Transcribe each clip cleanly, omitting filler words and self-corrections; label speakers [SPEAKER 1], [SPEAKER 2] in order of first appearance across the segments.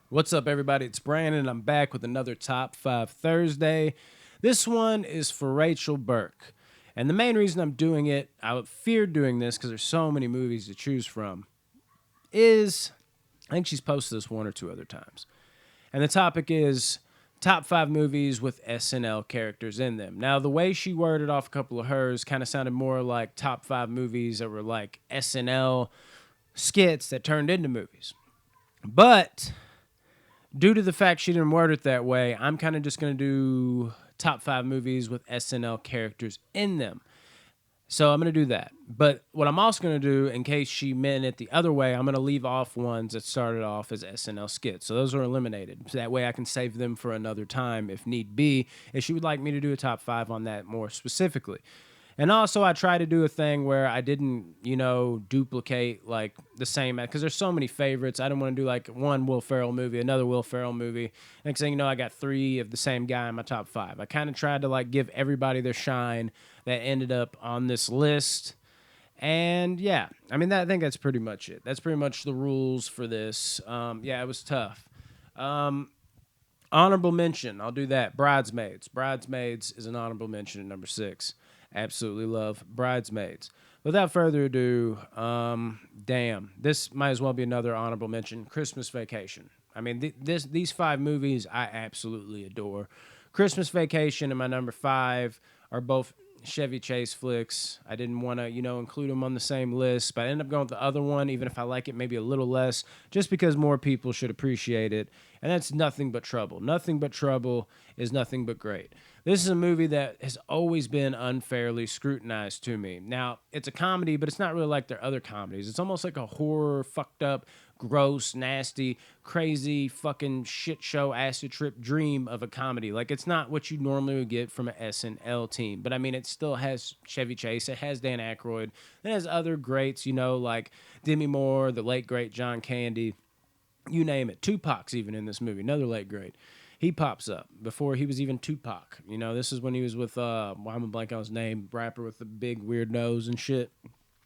[SPEAKER 1] What's up, everybody? It's Brandon. I'm back with another Top 5 Thursday. This one is for Rachel Burke. And the main reason I'm doing it, I feared doing this because there's so many movies to choose from, is I think she's posted this one or two other times. And the topic is top 5 movies with SNL characters in them. Now, the way she worded off a couple of hers kind of sounded more like top 5 movies that were like SNL skits that turned into movies. But due to the fact she didn't word it that way, I'm kind of just going to do top 5 movies with SNL characters in them. So I'm going to do that. But what I'm also going to do, in case she meant it the other way, I'm going to leave off ones that started off as SNL skits. So those are eliminated. So that way I can save them for another time if need be, if she would like me to do a top 5 on that more specifically. And also, I try to do a thing where I didn't, duplicate like the same, because there's so many favorites. I didn't want to do like one Will Ferrell movie, another Will Ferrell movie. Next thing you know, I got 3 of the same guy in my top 5. I kind of tried to like give everybody their shine that ended up on this list. And yeah, I mean, I think that's pretty much it. That's pretty much the rules for this. Yeah, it was tough. Honorable mention, I'll do that. Bridesmaids. Bridesmaids is an honorable mention at number 6. Absolutely love Bridesmaids. Without further ado, damn, this might as well be another honorable mention. Christmas Vacation. I mean, these 5 movies I absolutely adore. Christmas Vacation and my number 5 are both Chevy Chase flicks. I didn't want to, include them on the same list, but I ended up going with the other one, even if I like it maybe a little less, just because more people should appreciate it. And that's Nothing But Trouble. Nothing But Trouble is nothing but great. This is a movie that has always been unfairly scrutinized to me. Now, it's a comedy, but it's not really like their other comedies. It's almost like a horror, fucked up, gross, nasty, crazy, fucking shit show, acid trip dream of a comedy. Like, it's not what you normally would get from an SNL team. But I mean, it still has Chevy Chase, it has Dan Aykroyd, it has other greats, like Demi Moore, the late great John Candy, you name it. Tupac's even in this movie, another late great. He pops up before he was even Tupac. This is when he was with why am I blank on his name? Rapper with the big weird nose and shit.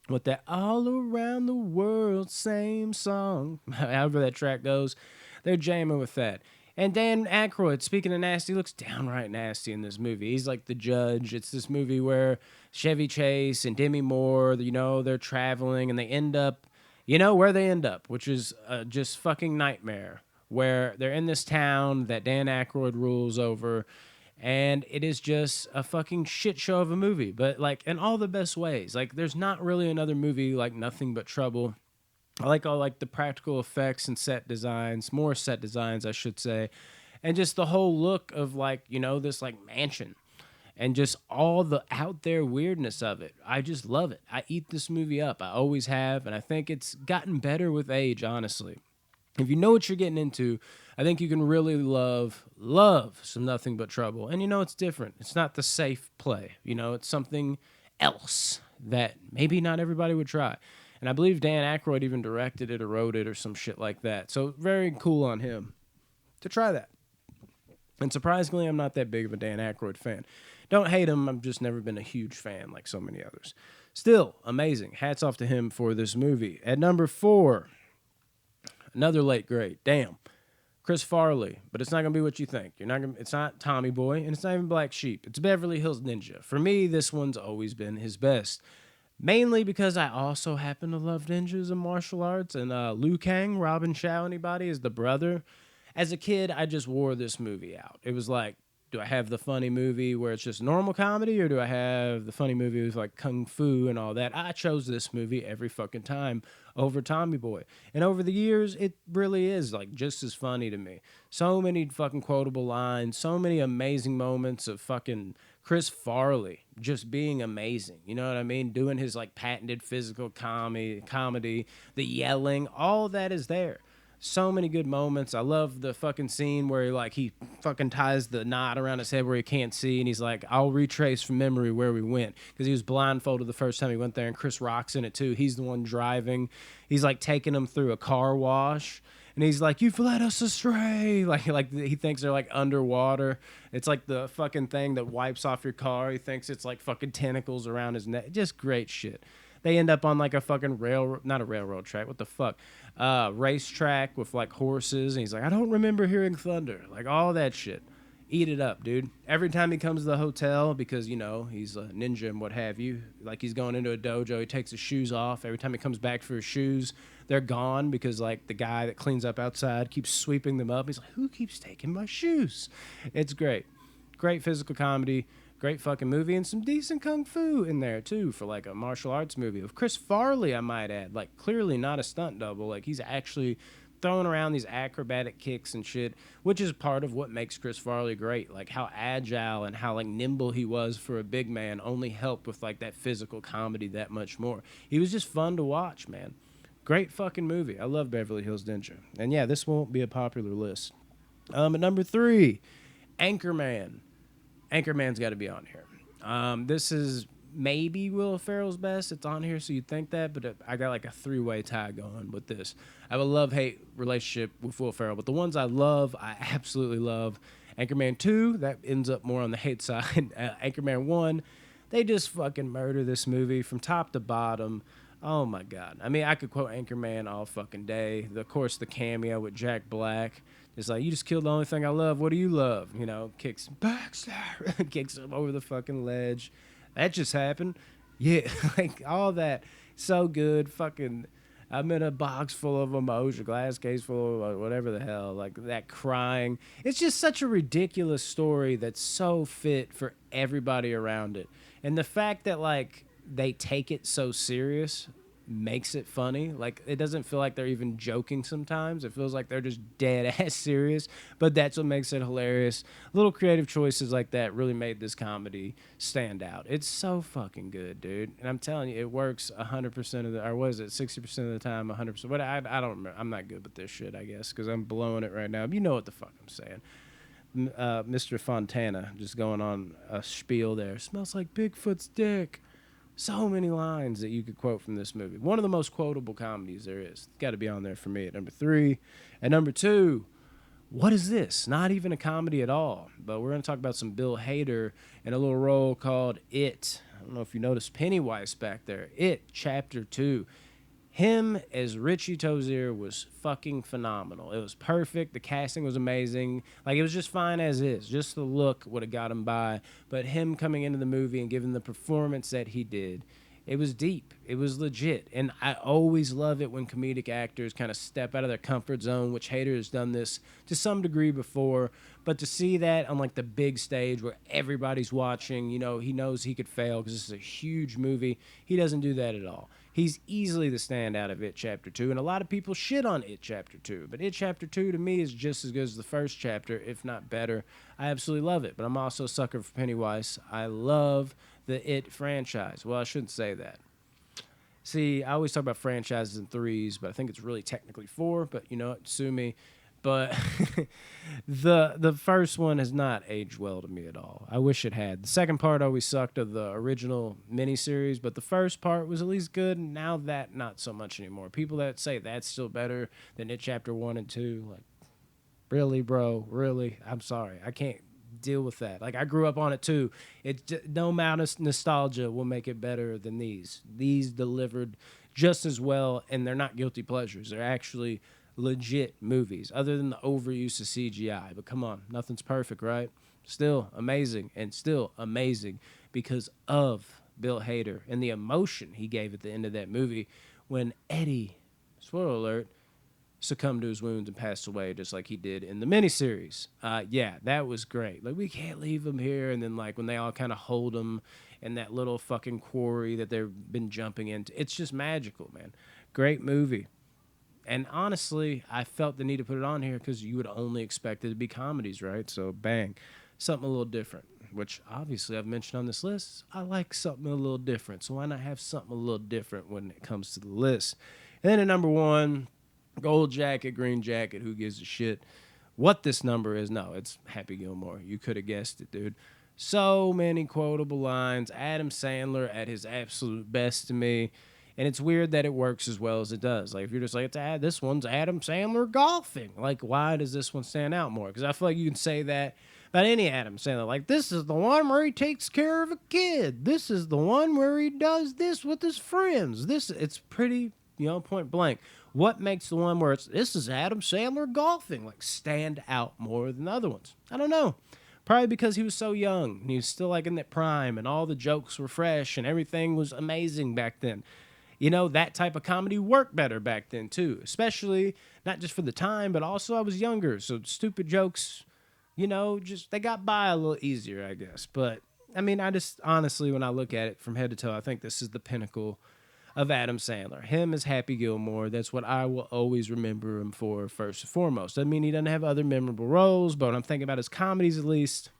[SPEAKER 1] With that all around the world same song, however that track goes, they're jamming with that. And Dan Aykroyd, speaking of nasty, looks downright nasty in this movie. He's like the judge. It's this movie where Chevy Chase and Demi Moore, they're traveling and they end up, where they end up, which is just fucking nightmare. Where they're in this town that Dan Aykroyd rules over, and it is just a fucking shit show of a movie, but like in all the best ways. Like, there's not really another movie like Nothing But Trouble. I like all like the practical effects and set designs, more set designs, I should say, and just the whole look of like this like mansion, and just all the out there weirdness of it. I just love it. I eat this movie up. I always have, and I think it's gotten better with age, honestly. If you know what you're getting into, I think you can really love some Nothing But Trouble. And it's different. It's not the safe play. It's something else that maybe not everybody would try. And I believe Dan Aykroyd even directed it or wrote it or some shit like that. So very cool on him to try that. And surprisingly, I'm not that big of a Dan Aykroyd fan. Don't hate him. I've just never been a huge fan like so many others. Still, amazing. Hats off to him for this movie. At number 4... another late great. Damn. Chris Farley. But it's not going to be what you think. It's not Tommy Boy, and it's not even Black Sheep. It's Beverly Hills Ninja. For me, this one's always been his best. Mainly because I also happen to love ninjas and martial arts. And Liu Kang, Robin Chow, anybody, is the brother. As a kid, I just wore this movie out. It was like, do I have the funny movie where it's just normal comedy, or do I have the funny movie with like kung fu and all that? I chose this movie every fucking time over Tommy Boy. And over the years, it really is like just as funny to me. So many fucking quotable lines, so many amazing moments of fucking Chris Farley just being amazing. You know what I mean? Doing his like patented physical comedy, the yelling, all that is there. So many good moments. I love the fucking scene where he fucking ties the knot around his head where he can't see, and he's like, I'll retrace from memory where we went, because he was blindfolded the first time he went there, and Chris Rock's in it too. He's the one driving. He's like taking him through a car wash, and he's like, you've led us astray. Like he thinks they're like underwater. It's like the fucking thing that wipes off your car. He thinks it's like fucking tentacles around his neck. Just great shit. They end up on like a fucking railroad, not a railroad track. What the fuck? Racetrack with like horses, and he's like, I don't remember hearing thunder. Like all that shit. Eat it up, dude. Every time he comes to the hotel, because, you know, he's a ninja and what have you, like he's going into a dojo, he takes his shoes off. Every time he comes back for his shoes, they're gone because, like, the guy that cleans up outside keeps sweeping them up. He's like, who keeps taking my shoes? It's great. Great physical comedy. Great fucking movie. And some decent kung fu in there, too, for, like, a martial arts movie. Of Chris Farley, I might add. Like, clearly not a stunt double. Like, he's actually throwing around these acrobatic kicks and shit, which is part of what makes Chris Farley great. Like how agile and how like nimble he was for a big man only helped with like that physical comedy that much more. He was just fun to watch, man. Great fucking movie. I love Beverly Hills Ninja. And yeah, this won't be a popular list. At number 3, Anchorman. Anchorman's got to be on here. This is maybe Will Ferrell's best. It's on here, so you'd think that, but I got like a 3-way tie going with this. I have a love-hate relationship with Will Ferrell, but the ones I love, I absolutely love. Anchorman 2, that ends up more on the hate side. Anchorman 1, they just fucking murder this movie from top to bottom. Oh my God. I mean, I could quote Anchorman all fucking day. Of course, the cameo with Jack Black. It's like, you just killed the only thing I love. What do you love? You know, kicks Baxter, kicks him over the fucking ledge. That just happened. Yeah, like all that. So good. Fucking, I'm in a box full of emotion, glass case full of whatever the hell. Like that crying. It's just such a ridiculous story that's so fit for everybody around it. And the fact that like they take it so serious makes it funny. Like it doesn't feel like they're even joking sometimes. It feels like they're just dead ass serious, but that's what makes it hilarious. Little creative choices like that really made this comedy stand out. It's so fucking good, dude. And I'm telling you, it works 100% of the, or was it 60% of the time, 100%? But I don't remember. I'm not good with this shit, I guess, because I'm blowing it right now. You know what the fuck I'm saying. Mr. Fontana just going on a spiel there. Smells like Bigfoot's dick. So many lines that you could quote from this movie. One of the most quotable comedies there is. It's got to be on there for me at number 3. At number 2, what is this? Not even a comedy at all. But we're going to talk about some Bill Hader in a little role called It. I don't know if you noticed Pennywise back there. It, Chapter 2. Him as Richie Tozier was fucking phenomenal. It was perfect. The casting was amazing. Like, it was just fine as is. Just the look would have got him by. But him coming into the movie and giving the performance that he did, it was deep. It was legit. And I always love it when comedic actors kind of step out of their comfort zone, which Hader has done this to some degree before. But to see that on, like, the big stage where everybody's watching, you know, he knows he could fail because this is a huge movie. He doesn't do that at all. He's easily the standout of It Chapter 2, and a lot of people shit on It Chapter 2. But It Chapter 2, to me, is just as good as the first chapter, if not better. I absolutely love it, but I'm also a sucker for Pennywise. I love the It franchise. Well, I shouldn't say that. See, I always talk about franchises in threes, but I think it's really technically 4, but you know what, sue me. But the first one has not aged well to me at all. I wish it had. The second part always sucked of the original miniseries, but the first part was at least good, and now that, not so much anymore. People that say that's still better than It Chapter 1 and 2, like, really, bro? Really? I'm sorry. I can't deal with that. Like, I grew up on it too. No amount of nostalgia will make it better than these. These delivered just as well, and they're not guilty pleasures. They're actually legit movies, other than the overuse of CGI. But come on, nothing's perfect, right? Still amazing, and still amazing because of Bill Hader and the emotion he gave at the end of that movie when Eddie, spoiler alert, succumbed to his wounds and passed away just like he did in the miniseries. Yeah, that was great. Like, we can't leave him here. And then, like, when they all kind of hold him in that little fucking quarry that they've been jumping into, it's just magical, man. Great movie. And honestly, I felt the need to put it on here because you would only expect it to be comedies, right? So, bang. Something a little different, which obviously I've mentioned on this list. I like something a little different. So why not have something a little different when it comes to the list? And then at number 1, gold jacket, green jacket, who gives a shit what this number is? No, it's Happy Gilmore. You could have guessed it, dude. So many quotable lines. Adam Sandler at his absolute best to me. And it's weird that it works as well as it does. Like, if you're just like, this one's Adam Sandler golfing. Like, why does this one stand out more? Because I feel like you can say that, about any Adam Sandler. Like, this is the one where he takes care of a kid. This is the one where he does this with his friends. It's pretty, point blank. What makes the one where this is Adam Sandler golfing, like, stand out more than the other ones? I don't know. Probably because he was so young and he was still like in that prime and all the jokes were fresh and everything was amazing back then. That type of comedy worked better back then too, especially not just for the time, but also I was younger. So stupid jokes, just they got by a little easier, I guess. But I mean, I just honestly, when I look at it from head to toe, I think this is the pinnacle of Adam Sandler. Him as Happy Gilmore. That's what I will always remember him for first and foremost. I mean, he doesn't have other memorable roles, but when I'm thinking about his comedies at least,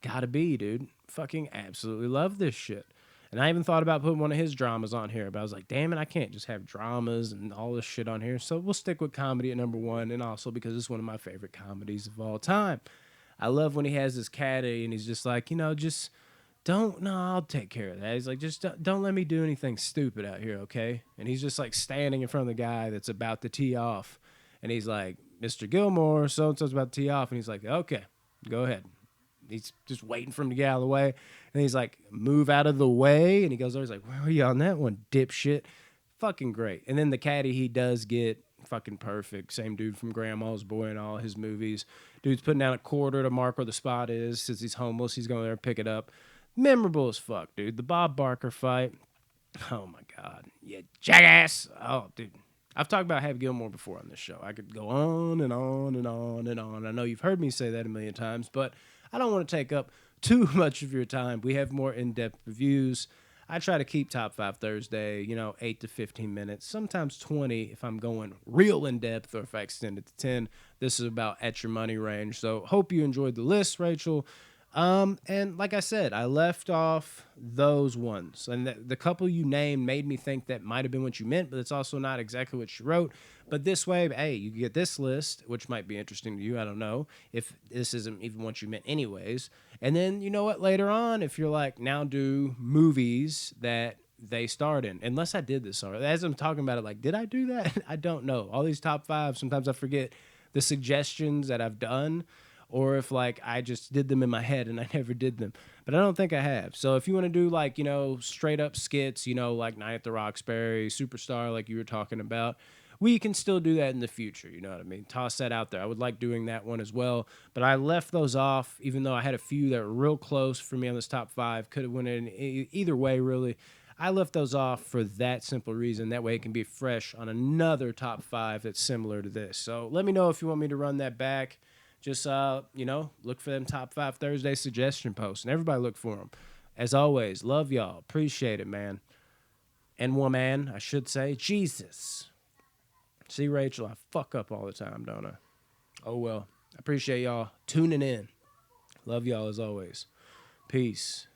[SPEAKER 1] gotta be, dude. Fucking absolutely love this shit. And I even thought about putting one of his dramas on here, but I was like, damn it, I can't just have dramas and all this shit on here. So we'll stick with comedy at number one, and also because it's one of my favorite comedies of all time. I love when he has his caddy and he's just like, just I'll take care of that. He's like, just don't let me do anything stupid out here, okay? And he's just like standing in front of the guy that's about to tee off. And he's like, Mr. Gilmore, so-and-so's about to tee off. And he's like, okay, go ahead. He's just waiting for him to get out of the way. And he's like, move out of the way. And he goes over, he's like, where are you on that one, dipshit? Fucking great. And then the caddy he does get, fucking perfect. Same dude from Grandma's Boy and all his movies. Dude's putting down a quarter to mark where the spot is. Since he's homeless, he's going there and pick it up. Memorable as fuck, dude. The Bob Barker fight. Oh, my God. Yeah, jackass. Oh, dude. I've talked about Happy Gilmore before on this show. I could go on and on and on and on. I know you've heard me say that a million times, but I don't want to take up too much of your time. We have more in-depth reviews. I try to keep Top 5 Thursday, 8 to 15 minutes, sometimes 20 if I'm going real in-depth or if I extend it to 10. This is about at your money range. So hope you enjoyed the list, Rachel. And like I said, I left off those ones. And the couple you named made me think that might have been what you meant, but it's also not exactly what you wrote. But this way, hey, you get this list, which might be interesting to you. I don't know if this isn't even what you meant anyways. And then, you know what, later on, if you're like, now do movies that they starred in. Unless I did this already. As I'm talking about it, like, did I do that? I don't know. All these top five, sometimes I forget the suggestions that I've done, or if like I just did them in my head and I never did them. But I don't think I have. So if you want to do like, straight up skits, like Night at the Roxbury, Superstar, like you were talking about, we can still do that in the future. You know what I mean? Toss that out there. I would like doing that one as well. But I left those off, even though I had a few that were real close for me on this top five. Could have went in either way, really. I left those off for that simple reason. That way it can be fresh on another top five that's similar to this. So let me know if you want me to run that back. Just, look for them Top 5 Thursday suggestion posts, and everybody look for them. As always, love y'all. Appreciate it, man. And woman, I should say. Jesus. See, Rachel, I fuck up all the time, don't I? Oh, well. I appreciate y'all tuning in. Love y'all as always. Peace.